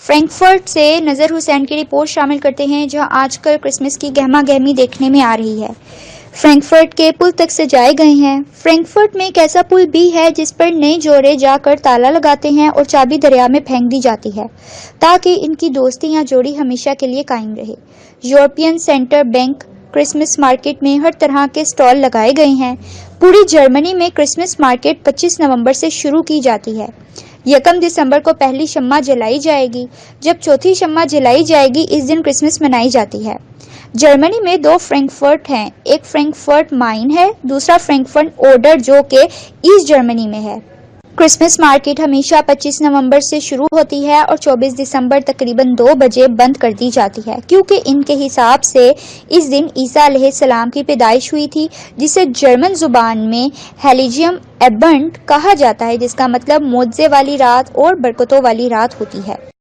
Frankfurt سے نظر حسین کی رپورٹ شامل کرتے ہیں، جہاں آج کل کرسمس کی گہما گہمی دیکھنے میں آ رہی ہے۔ فرینکفرٹ کے پل تک سجائے گئے ہیں۔ فرینکفرٹ میں ایک ایسا پل بھی ہے جس پر نئے جوڑے جا کر تالا لگاتے ہیں اور چابی دریا میں پھینک دی جاتی ہے تاکہ ان کی دوستی یا جوڑی ہمیشہ کے لیے قائم رہے۔ European centre bank Christmas market میں ہر طرح کے سٹال لگائے گئے ہیں۔ پوری جرمنی میں کرسمس مارکیٹ 25 نومبر سے شروع کی جاتی ہے۔ 1 دسمبر کو پہلی شمع جلائی جائے گی۔ جب چوتھی شمع جلائی جائے گی اس دن کرسمس منائی جاتی ہے۔ جرمنی میں 2 فرینکفرٹ ہیں، ایک فرینکفرٹ مائن ہے، دوسرا فرینکفرٹ اوڈر جو کہ ایسٹ جرمنی میں ہے۔ کرسمس مارکیٹ ہمیشہ 25 نومبر سے شروع ہوتی ہے اور 24 دسمبر تقریباً 2 بجے بند کر دی جاتی ہے، کیونکہ ان کے حساب سے اس دن عیسیٰ علیہ السلام کی پیدائش ہوئی تھی، جسے جرمن زبان میں ہیلیجیم ایبنڈ کہا جاتا ہے، جس کا مطلب معجزے والی رات اور برکتوں والی رات ہوتی ہے۔